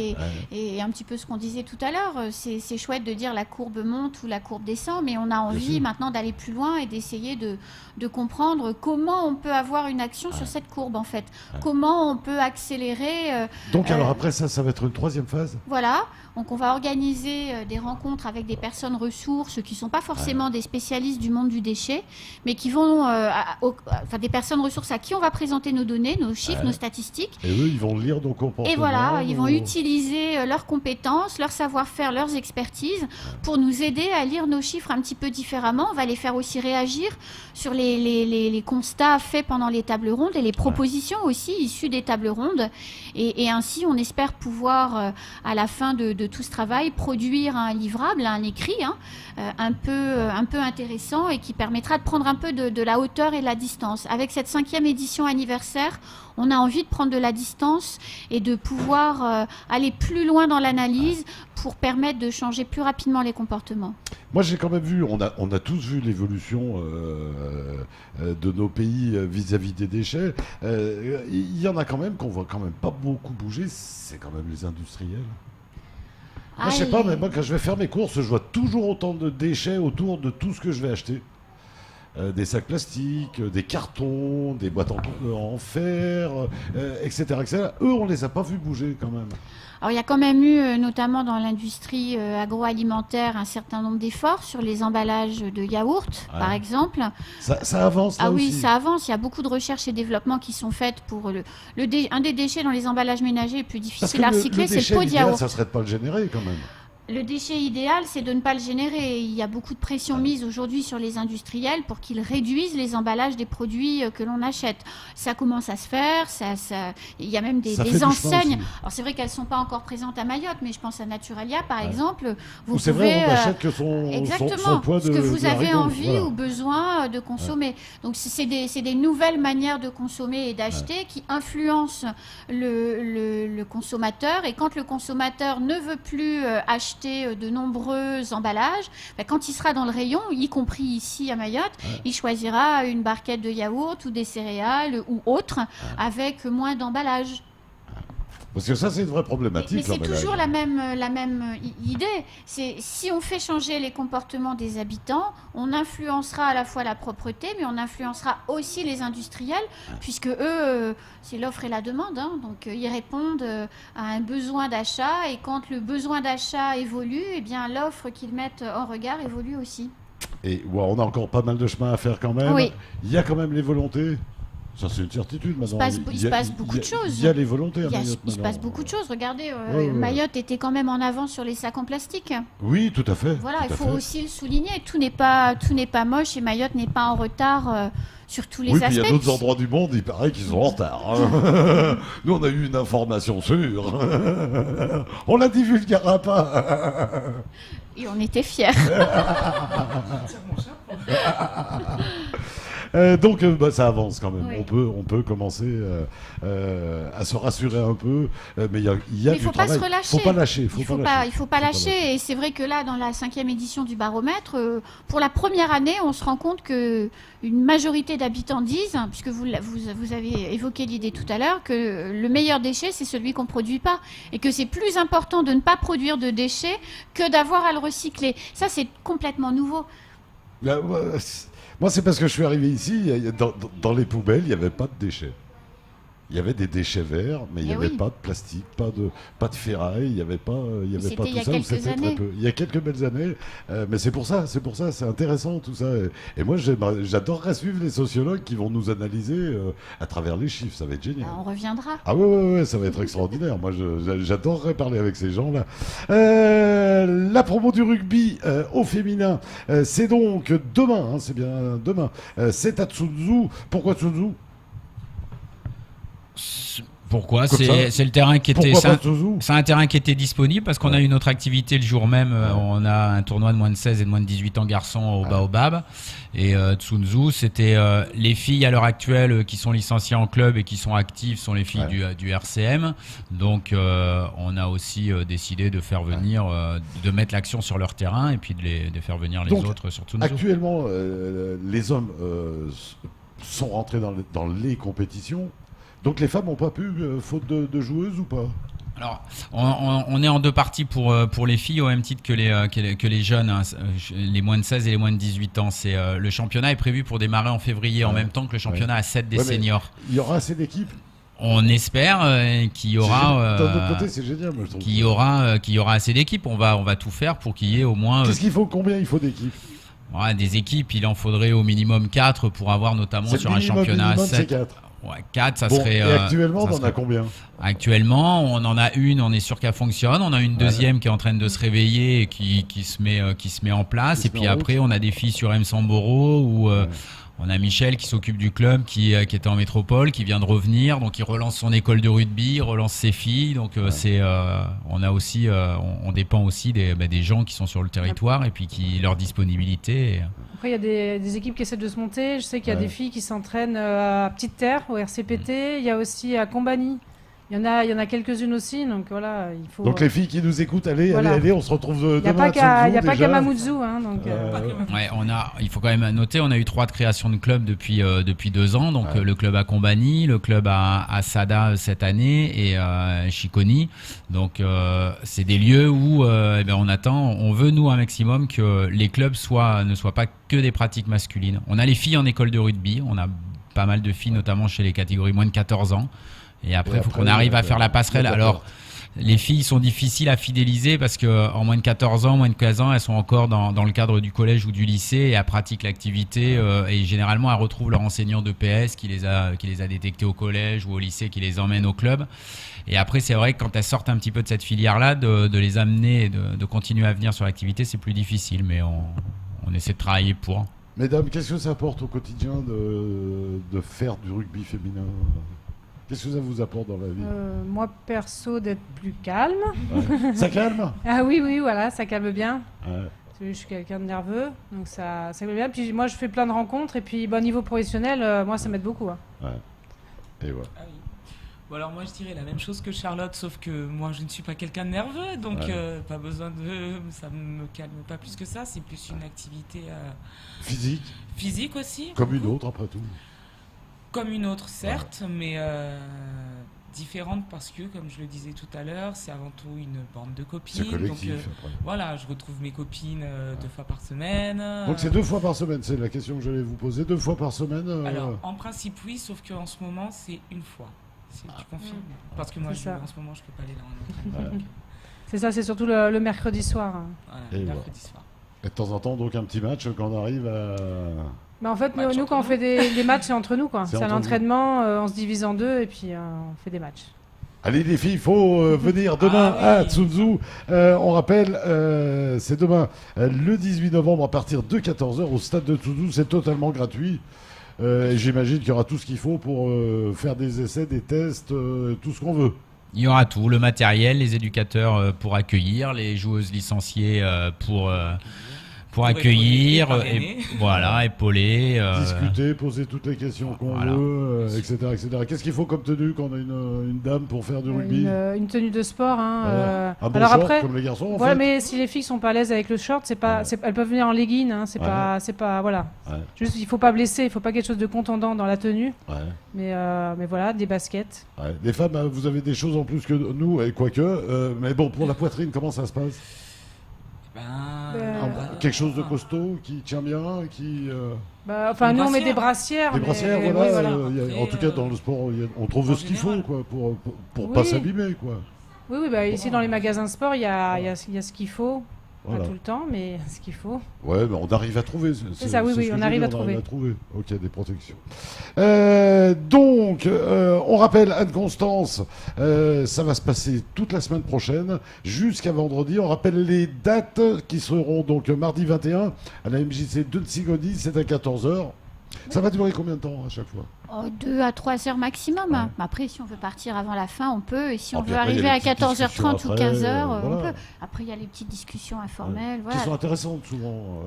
et un petit peu ce qu'on disait tout à l'heure. c'est chouette de dire la courbe monte ou la courbe descend, mais on a envie maintenant d'aller plus loin et d'essayer de comprendre comment on peut avoir une action sur cette courbe en fait. Comment on peut accélérer. Donc alors après ça va être une troisième phase. Voilà. Donc on va organiser des rencontres avec des personnes ressources qui ne sont pas forcément des spécialistes du monde du déchet, mais qui vont, des personnes ressources à qui on va présenter nos données, nos chiffres, nos statistiques. Et eux, ils vont lire nos comportements. Et voilà, ils vont utiliser leurs compétences, leur savoir-faire, leurs expertises pour nous aider à lire nos chiffres un petit peu différemment. On va les faire aussi réagir sur les constats faits pendant les tables rondes et les propositions aussi issues des tables rondes. Et ainsi, on espère pouvoir, à la fin de tout ce travail, produire un livrable, un écrit un peu intéressant et qui permettra de prendre un peu de la hauteur et de la distance. Avec cette 5e édition anniversaire, on a envie de prendre de la distance et de pouvoir aller plus loin dans l'analyse pour permettre de changer plus rapidement les comportements. Moi, j'ai quand même vu, on a tous vu l'évolution de nos pays vis-à-vis des déchets. Il y en a quand même qu'on voit quand même pas beaucoup bouger, c'est quand même les industriels. Moi, je sais pas, mais moi, quand je vais faire mes courses, je vois toujours autant de déchets autour de tout ce que je vais acheter. Des sacs plastiques, des cartons, des boîtes en fer, etc., etc. Eux, on les a pas vus bouger quand même. Alors, il y a quand même eu, notamment dans l'industrie agroalimentaire, un certain nombre d'efforts sur les emballages de yaourt, par exemple. Ça avance là aussi. Oui, ça avance. Il y a beaucoup de recherches et développements qui sont faites pour un des déchets dans les emballages ménagers les plus difficiles à recycler, c'est le pot de yaourt. Ça serait de pas le générer quand même. Le déchet idéal, c'est de ne pas le générer. Il y a beaucoup de pression mise aujourd'hui sur les industriels pour qu'ils réduisent les emballages des produits que l'on achète. Ça commence à se faire. Il y a même des enseignes. Alors c'est vrai qu'elles ne sont pas encore présentes à Mayotte, mais je pense à Naturalia, par exemple. C'est vrai, on n'achète que son poids de ce que vous avez envie ou besoin de consommer. Donc c'est des nouvelles manières de consommer et d'acheter qui influencent le consommateur. Et quand le consommateur ne veut plus acheter de nombreux emballages, quand il sera dans le rayon, y compris ici à Mayotte, il choisira une barquette de yaourt ou des céréales ou autre avec moins d'emballage. Parce que ça, c'est une vraie problématique. Mais c'est toujours la même idée. C'est si on fait changer les comportements des habitants, on influencera à la fois la propreté, mais on influencera aussi les industriels, puisque eux, c'est l'offre et la demande. Donc, ils répondent à un besoin d'achat, et quand le besoin d'achat évolue, eh bien, l'offre qu'ils mettent en regard évolue aussi. Et on a encore pas mal de chemin à faire quand même. Oui. Il y a quand même les volontés. Ça, c'est une certitude maintenant. Il se passe beaucoup de choses. Il y a les volontés à Mayotte. Il se passe beaucoup de choses. Regardez, Mayotte était quand même en avance sur les sacs en plastique. Oui, tout à fait. Voilà, il faut aussi le souligner. Tout n'est pas moche et Mayotte n'est pas en retard sur tous les aspects. Oui, il y a d'autres endroits du monde, il paraît qu'ils sont en retard. Nous, on a eu une information sûre. On la divulguera pas. Et on était fiers. Donc ça avance quand même. Oui. On peut commencer à se rassurer un peu, mais il y a du travail. Il faut pas se relâcher. Il faut pas lâcher. Et c'est vrai que là, dans la 5e édition du baromètre, pour la première année, on se rend compte que une majorité d'habitants disent, puisque vous avez évoqué l'idée tout à l'heure, que le meilleur déchet, c'est celui qu'on ne produit pas. Et que c'est plus important de ne pas produire de déchets que d'avoir à le recycler. Ça, c'est complètement nouveau. Moi, c'est parce que je suis arrivé ici, dans les poubelles, il n'y avait pas de déchets. Il y avait des déchets verts, mais il n'y avait pas de plastique, pas de ferraille, il n'y avait pas tout ça. C'était très peu. Il y a quelques belles années, mais c'est pour ça, c'est intéressant tout ça. Et moi, j'adorerais suivre les sociologues qui vont nous analyser à travers les chiffres, ça va être génial. On reviendra. Ah ouais, ça va être extraordinaire. Moi, j'adorerais parler avec ces gens-là. La promo du rugby au féminin, c'est donc demain, c'est bien demain. C'est à Tsunzu. Pourquoi Tsunzu ? Pourquoi ? C'est le terrain qui était. C'est un terrain qui était disponible parce qu'on a une autre activité le jour même. On a un tournoi de moins de 16 et de moins de 18 ans garçons au Baobab. Et Tsunzu, c'était les filles à l'heure actuelle qui sont licenciées en club et qui sont actives sont les filles du RCM. Donc on a aussi décidé de faire venir, de mettre l'action sur leur terrain et puis de faire venir les autres sur Tsunzu. Actuellement, les hommes sont rentrés dans les compétitions. Donc les femmes n'ont pas pu, faute de joueuses ou pas ? Alors, on est en deux parties pour les filles, au même titre que les jeunes, hein, les moins de 16 et les moins de 18 ans. Le championnat est prévu pour démarrer en février, en même temps que le championnat A7 des seniors. Il y aura assez d'équipes. On espère qu'il y aura. D'un autre côté, c'est génial, moi, je trouve. Qu'il y aura assez d'équipes. On va tout faire pour qu'il y ait au moins. Qu'est-ce qu'il faut? Combien il faut d'équipes? Des équipes, il en faudrait au minimum 4 pour avoir notamment sur un championnat A7. 4, ça serait. Et actuellement, on en a combien? Actuellement, on en a une, on est sûr qu'elle fonctionne. On a une deuxième qui est en train de se réveiller et qui se met en place. Et puis après, on a des filles sur M. Samboro où on a Michel qui s'occupe du club, qui était en métropole, qui vient de revenir. Donc, il relance son école de rugby, relance ses filles. Donc, on a aussi, on dépend aussi des gens qui sont sur le territoire et puis leur disponibilité. Après, il y a des équipes qui essaient de se monter. Je sais qu'il y a des filles qui s'entraînent à Petite Terre, au RCPT. Il y a aussi à Combani. Il y en a quelques-unes aussi, donc voilà, il faut... Donc les filles qui nous écoutent, allez, on se retrouve demain. Il n'y a pas qu'à Mamoudzou, hein, donc... il faut quand même noter, on a eu 3 créations de clubs depuis 2 ans, donc le club à Combani, le club à Sada cette année et Chiconi. Donc c'est des lieux où on veut nous un maximum que les clubs ne soient pas que des pratiques masculines. On a les filles en école de rugby, on a pas mal de filles, notamment chez les catégories moins de 14 ans. Et après, il faut qu'on arrive à faire la passerelle. Alors, les filles sont difficiles à fidéliser parce qu'en moins de 14 ans, moins de 15 ans, elles sont encore dans le cadre du collège ou du lycée et elles pratiquent l'activité. Et généralement, elles retrouvent leur enseignant de PS qui les a détectées au collège ou au lycée, qui les emmène au club. Et après, c'est vrai que quand elles sortent un petit peu de cette filière-là, de les amener et de continuer à venir sur l'activité, c'est plus difficile. Mais on essaie de travailler pour. Mesdames, qu'est-ce que ça apporte au quotidien de faire du rugby féminin ? Qu'est-ce que ça vous apporte dans la vie? Moi, perso, d'être plus calme. Ouais. Ça calme? Ah oui, voilà, ça calme bien. Ouais. Je suis quelqu'un de nerveux, donc ça calme bien. Puis moi, je fais plein de rencontres, et puis niveau professionnel, moi, ça m'aide beaucoup. Hein. Ouais. Et voilà. Ah oui. Bon, alors moi, je dirais la même chose que Charlotte, sauf que moi, je ne suis pas quelqu'un de nerveux, donc pas besoin de... Ça ne me calme pas plus que ça, c'est plus une activité... Physique aussi. Comme une autre, après tout. Comme une autre, certes, mais différente parce que, comme je le disais tout à l'heure, c'est avant tout une bande de copines. C'est collectif, donc, voilà, je retrouve mes copines 2 fois par semaine. Donc c'est 2 fois par semaine, c'est la question que j'allais vous poser. 2 fois par semaine Alors, en principe, oui, sauf qu'en ce moment, c'est 1 fois. Tu confirmes? Parce que moi, en ce moment, je ne peux pas aller là en entraînement. C'est ça, c'est surtout le mercredi soir. Voilà, le mercredi soir. Et de temps en temps, donc un petit match quand on arrive à... Mais en fait, nous quand on fait des matchs, c'est entre nous. C'est un entraînement, on se divise en 2 et puis on fait des matchs. Allez les filles, il faut venir demain à Tsuzu. On rappelle, c'est demain le 18 novembre à partir de 14h au stade de Tsuzu. C'est totalement gratuit. Et j'imagine qu'il y aura tout ce qu'il faut pour faire des essais, des tests, tout ce qu'on veut. Il y aura tout, le matériel, les éducateurs pour accueillir, les joueuses licenciées pour accueillir, épauler. Discuter, poser toutes les questions qu'on veut, etc. Qu'est-ce qu'il faut comme tenue quand on a une dame pour faire du rugby? Une tenue de sport. Un bon alors short, après, comme les garçons, en fait. Mais si les filles sont pas à l'aise avec le short, elles peuvent venir en legging. C'est pas voilà. Ouais. Juste, il faut pas blesser, il faut pas quelque chose de contondant dans la tenue. Ouais. Mais voilà, des baskets. Ouais. Les femmes, vous avez des choses en plus que nous, et quoique. Mais bon, pour la poitrine, comment ça se passe? Quelque chose de costaud qui tient bien, qui. Nous on met des brassières. Des brassières, voilà. En tout cas, dans le sport, on trouve ce qu'il faut, quoi, pour pas s'abîmer, quoi. Oui, ici dans les magasins sport, il y a ce qu'il faut. Pas tout le temps, mais ce qu'il faut. Ouais, mais on arrive à trouver. C'est ça, oui, on arrive à trouver. Ok, des protections. Donc, on rappelle, Anne-Constance, ça va se passer toute la semaine prochaine, jusqu'à vendredi. On rappelle les dates qui seront donc mardi 21 à la MJC de Tsigoni, c'est à 14h. Ça va durer combien de temps à chaque fois? 2 à 3 heures maximum. Ouais. Après, si on veut partir avant la fin, on peut. Et si on veut arriver à 14h30 ou 15h, on peut. Après, il y a les petites discussions informelles. Qui sont intéressantes souvent.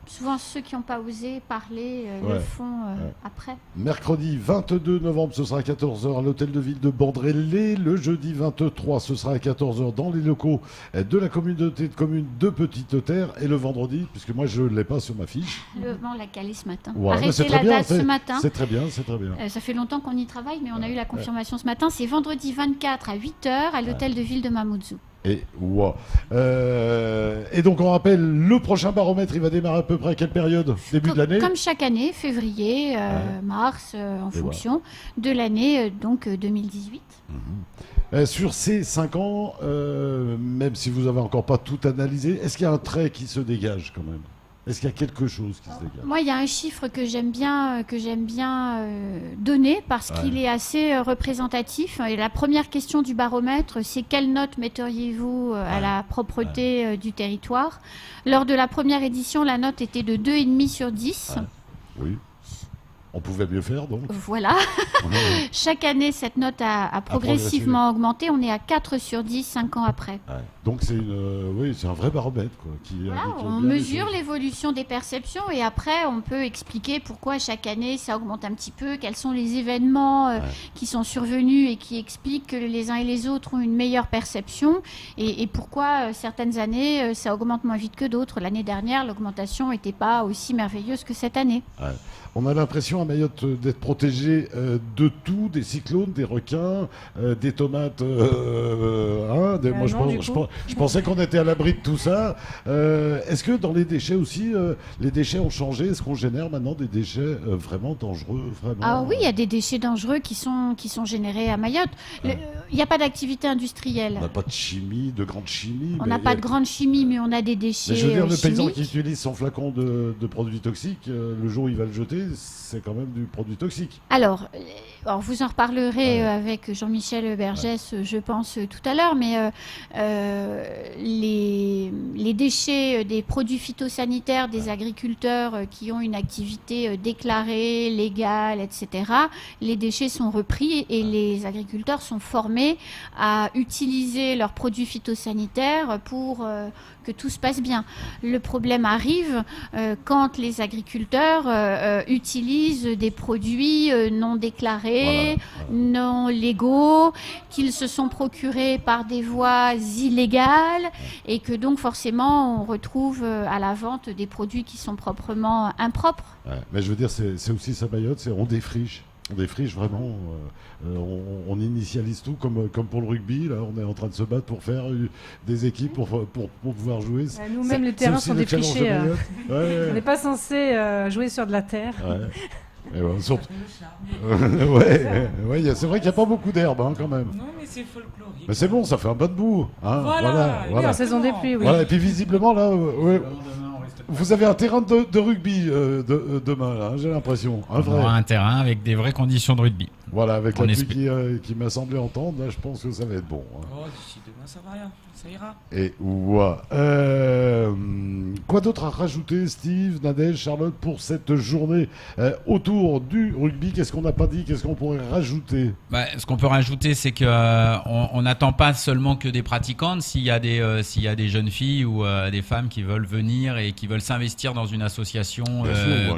Souvent, ceux qui n'ont pas osé parler le font après. Mercredi 22 novembre, ce sera à 14h à l'hôtel de ville de Bandrélé. Le jeudi 23, ce sera à 14h dans les locaux de la communauté de communes de Petite-Terre. Et le vendredi, puisque moi je ne l'ai pas sur ma fiche. On l'a calé ce matin. Ouais, arrêtez la date ce matin. C'est très bien, c'est très bien. Ça fait longtemps qu'on y travaille, mais on a eu la confirmation ce matin. C'est vendredi 24 à 8h à l'hôtel de ville de Mamoudzou. Et donc on rappelle, le prochain baromètre, il va démarrer à peu près à quelle période? Début de l'année? Comme chaque année, février, mars, en fonction de l'année donc 2018. Sur ces 5 ans, même si vous n'avez encore pas tout analysé, est-ce qu'il y a un trait qui se dégage quand même? Est-ce qu'il y a quelque chose qui se dégage? Moi, il y a un chiffre que j'aime bien donner parce qu'il est assez représentatif. Et la première question du baromètre, c'est quelle note metteriez-vous à la propreté du territoire? Lors de la première édition, la note était de 2,5 sur 10. Oui. On pouvait mieux faire, donc. Voilà. Chaque année, cette note a progressivement augmenté. On est à 4 sur 10, 5 ans après. Donc, c'est un vrai baromètre. Quoi, on mesure l'évolution des perceptions et après, on peut expliquer pourquoi chaque année, ça augmente un petit peu, quels sont les événements qui sont survenus et qui expliquent que les uns et les autres ont une meilleure perception et pourquoi certaines années, ça augmente moins vite que d'autres. L'année dernière, l'augmentation n'était pas aussi merveilleuse que cette année. On a l'impression à Mayotte d'être protégé de tout, des cyclones, des requins, des tomates. Moi, je pensais qu'on était à l'abri de tout ça. Est-ce que dans les déchets aussi, les déchets ont changé? Est-ce qu'on génère maintenant des déchets vraiment dangereux Oui, il y a des déchets dangereux qui sont générés à Mayotte. Il n'y a pas d'activité industrielle. On n'a pas de chimie, de grande chimie. On n'a pas de grande chimie, mais on a des déchets mais je veux dire, le paysan chimiques. qui utilise son flacon de produits toxiques, le jour où il va le jeter, c'est quand même du produit toxique. Alors vous en reparlerez avec Jean-Michel Bergès, je pense, tout à l'heure, mais les déchets des produits phytosanitaires des agriculteurs qui ont une activité déclarée, légale, etc., les déchets sont repris et les agriculteurs sont formés à utiliser leurs produits phytosanitaires pour que tout se passe bien. Le problème arrive quand les agriculteurs utilisent des produits non déclarés, non légaux, qu'ils se sont procurés par des voies illégales et que donc forcément on retrouve à la vente des produits qui sont proprement impropres. Mais je veux dire, c'est aussi ça Mayotte, on défriche. On défriche vraiment, on initialise tout comme pour le rugby. Là, on est en train de se battre pour faire des équipes pour pouvoir jouer. Nous-mêmes, les terrains sont défrichés. On n'est pas censé jouer sur de la terre. Et surtout... c'est vrai qu'il n'y a pas beaucoup d'herbe quand même. Non, mais c'est folklorique. Mais c'est bon, ça fait un bon bout. Voilà. En saison des pluies, oui. Voilà, et puis visiblement, là... Vous avez un terrain de rugby demain, là, j'ai l'impression. On aura un terrain avec des vraies conditions de rugby. Voilà, avec la pluie qui m'a semblé entendre, là, je pense que ça va être bon. D'ici demain, ça va rien. Ça ira. Et quoi d'autre à rajouter, Steve, Nadège, Charlotte, pour cette journée autour du rugby? Qu'est-ce qu'on n'a pas dit? Qu'est-ce qu'on pourrait rajouter? Ce qu'on peut rajouter, c'est qu'on n'attend pas seulement que des pratiquantes. S'il y a des jeunes filles ou des femmes qui veulent venir et qui veulent s'investir dans une association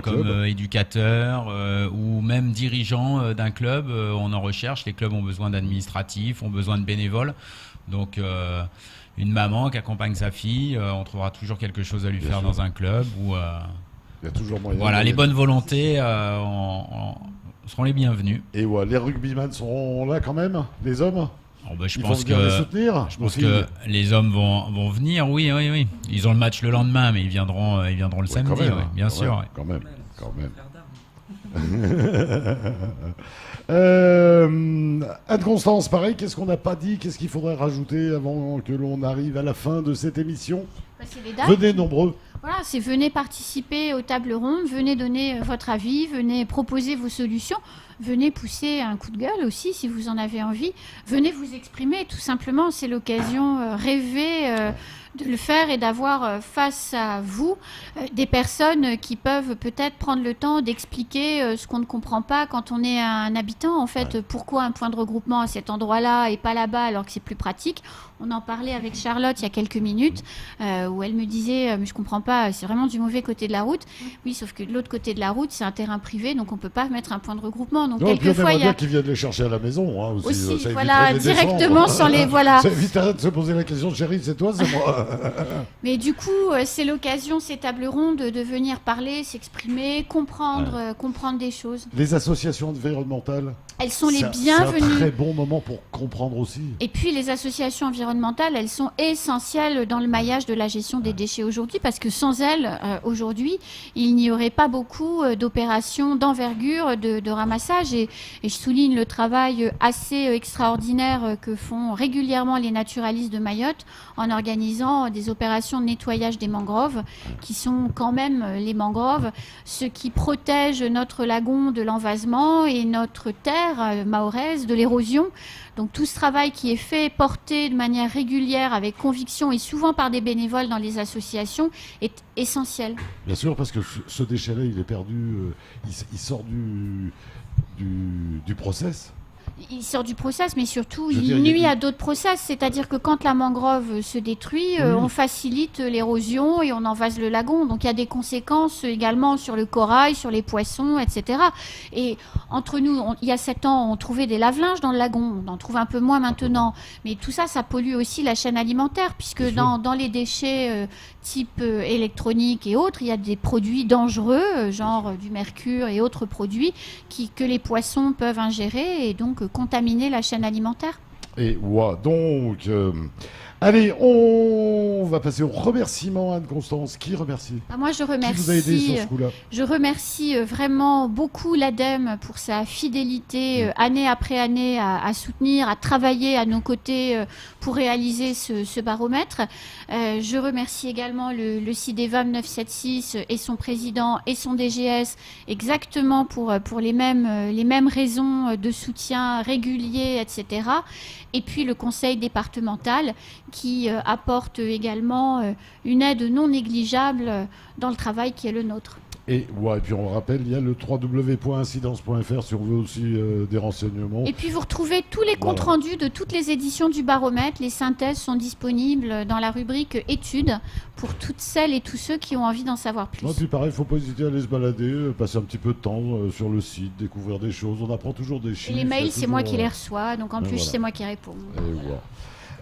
comme éducateur ou même dirigeant d'un club, on en recherche. Les clubs ont besoin d'administratifs, ont besoin de bénévoles. Donc, une maman qui accompagne sa fille, on trouvera toujours quelque chose à lui faire dans un club. Il y a toujours moyen. Voilà, les bonnes volontés seront les bienvenues. Et les rugbyman seront là quand même, les hommes? Je pense que les hommes vont venir, oui. Ils ont le match le lendemain, mais ils viendront le samedi, bien sûr. Quand même. Anne-Constance, pareil, qu'est-ce qu'on n'a pas dit? Qu'est-ce qu'il faudrait rajouter avant que l'on arrive à la fin de cette émission? Venez nombreux. Voilà, venez participer aux tables rondes, venez donner votre avis, venez proposer vos solutions, venez pousser un coup de gueule aussi si vous en avez envie, venez vous exprimer tout simplement, c'est l'occasion rêvée de le faire et d'avoir face à vous des personnes qui peuvent peut-être prendre le temps d'expliquer ce qu'on ne comprend pas quand on est un habitant. En fait, pourquoi un point de regroupement à cet endroit-là et pas là-bas alors que c'est plus pratique. On en parlait avec Charlotte il y a quelques minutes où elle me disait mais je comprends pas, c'est vraiment du mauvais côté de la route. Oui, sauf que de l'autre côté de la route, c'est un terrain privé, donc on peut pas mettre un point de regroupement. Donc quelquefois il y a qui viennent les chercher à la maison aussi ça voilà, directement sur les voilà. Ça éviterait de se poser la question chérie, c'est toi, c'est moi. Mais du coup, c'est l'occasion, ces tables rondes, de venir parler, s'exprimer, comprendre des choses. Les associations environnementales, elles sont les bienvenues. C'est un très bon moment pour comprendre aussi. Et puis les associations environnementales, elles sont essentielles dans le maillage de la gestion des déchets aujourd'hui, parce que sans elles, aujourd'hui, il n'y aurait pas beaucoup d'opérations d'envergure de ramassage. Et je souligne le travail assez extraordinaire que font régulièrement les naturalistes de Mayotte en organisant des opérations de nettoyage des mangroves, qui sont quand même les mangroves, ce qui protège notre lagon de l'envasement et notre terre mahoraise de l'érosion. Donc tout ce travail qui est fait, porté de manière régulière, avec conviction et souvent par des bénévoles dans les associations, est essentiel. Bien sûr, parce que ce déchet-là, il est perdu, il sort du process. Il sort du process, mais surtout, il nuit à d'autres process. C'est-à-dire que quand la mangrove se détruit, on facilite l'érosion et on envase le lagon. Donc il y a des conséquences également sur le corail, sur les poissons, etc. Et entre nous, il y a 7 ans, on trouvait des lave-linges dans le lagon. On en trouve un peu moins maintenant. Mais tout ça, ça pollue aussi la chaîne alimentaire, puisque dans les déchets type électronique et autres, il y a des produits dangereux, genre du mercure et autres produits que les poissons peuvent ingérer et donc contaminer la chaîne alimentaire. Et donc, allez, on va passer au remerciement. Anne-Constance, qui remercie ? Moi, je remercie. Qui vous a aidé sur ce coup-là ? Je remercie vraiment beaucoup l'ADEME pour sa fidélité année après année à soutenir, à travailler à nos côtés pour réaliser ce baromètre. Je remercie également le CIDEVAM 976 et son président et son DGS exactement pour les mêmes raisons de soutien régulier, etc. Et puis le conseil départemental qui apporte également une aide non négligeable dans le travail qui est le nôtre. Et puis on rappelle, il y a le www.incidence.fr si on veut aussi des renseignements. Et puis vous retrouvez tous les comptes rendus de toutes les éditions du baromètre. Les synthèses sont disponibles dans la rubrique études pour toutes celles et tous ceux qui ont envie d'en savoir plus. Et puis pareil, il ne faut pas hésiter à aller se balader, passer un petit peu de temps sur le site, découvrir des choses. On apprend toujours des chiffres. Et les mails, c'est moi qui les reçois, donc en plus c'est moi qui réponds.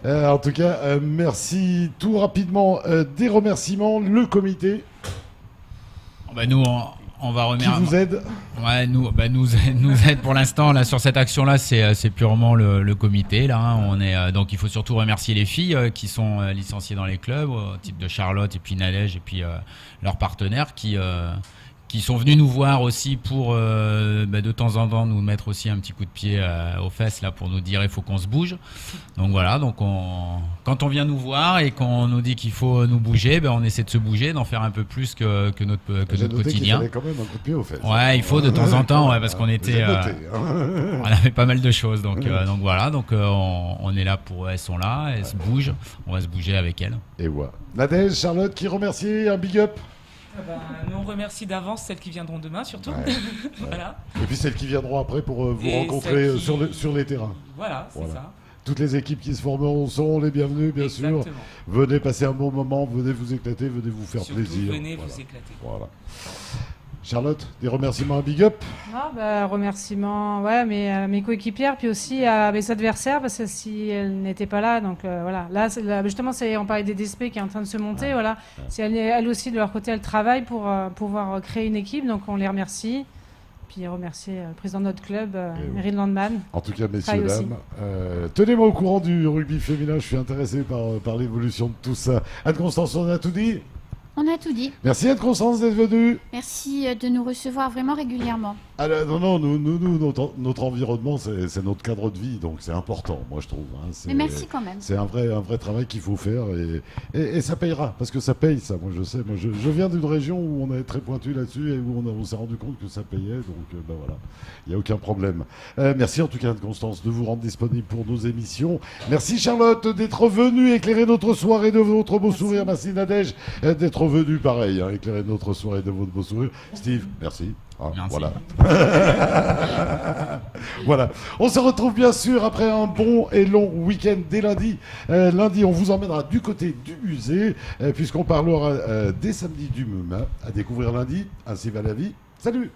En tout cas, merci. Tout rapidement, des remerciements. Le comité. Nous, on va remercier. Qui vous aide ? Nous aide pour l'instant là sur cette action-là, c'est purement le comité là. On est donc il faut surtout remercier les filles qui sont licenciées dans les clubs, au type de Charlotte et puis Nadège et puis leurs partenaires qui sont venus nous voir aussi pour de temps en temps nous mettre aussi un petit coup de pied aux fesses là pour nous dire il faut qu'on se bouge. Donc voilà, donc quand on vient nous voir et qu'on nous dit qu'il faut nous bouger, on essaie de se bouger, d'en faire un peu plus que notre quotidien. Qu'il fallait quand même un coup de pied aux fesses. Ouais, il faut de temps en temps, parce qu'on était, on avait pas mal de choses, donc voilà, donc on est là pour, elles sont là, elles se bougent, on va se bouger avec elles. Et voilà. Nadège, Charlotte, qui remercie, un big up. Nous on remercie d'avance celles qui viendront demain surtout. Voilà. Et puis celles qui viendront après pour vous rencontrer sur les terrains. Voilà, c'est ça. Toutes les équipes qui se formeront sont les bienvenues, bien sûr. Venez passer un bon moment, venez vous éclater, venez vous faire plaisir. Venez vous éclater. Voilà. Charlotte, des remerciements à Big Up ? Remerciements, mes coéquipières, puis aussi à mes adversaires, parce que si elles n'étaient pas là, donc voilà. Là, justement, on parlait des DSP qui est en train de se monter, voilà. Si elles aussi, de leur côté, elles travaillent pour pouvoir créer une équipe, donc on les remercie. Puis remercier le président de notre club, Meryl Landman. En tout cas, messieurs, dames, tenez-moi au courant du rugby féminin, je suis intéressé par l'évolution de tout ça. Anne-Constance, on a tout dit ? On a tout dit. Merci Anne-Constance d'être venue. Merci de nous recevoir vraiment régulièrement. Non, notre environnement, c'est notre cadre de vie, donc c'est important, moi je trouve. Hein, mais merci quand même. C'est un vrai travail qu'il faut faire et ça payera, parce que ça paye, ça. Moi je sais, je viens d'une région où on est très pointu là-dessus et où on s'est rendu compte que ça payait, donc voilà, il n'y a aucun problème. Merci en tout cas, Constance, de vous rendre disponible pour nos émissions. Merci Charlotte d'être venue éclairer notre soirée de votre beau sourire. Merci Nadège d'être venue, pareil, hein, éclairer notre soirée de votre beau sourire. Steve, merci. Ah, voilà. Voilà. On se retrouve bien sûr après un bon et long week-end dès lundi. Lundi, on vous emmènera du côté du musée, puisqu'on parlera des samedis du MEMA à découvrir lundi. Ainsi va la vie. Salut!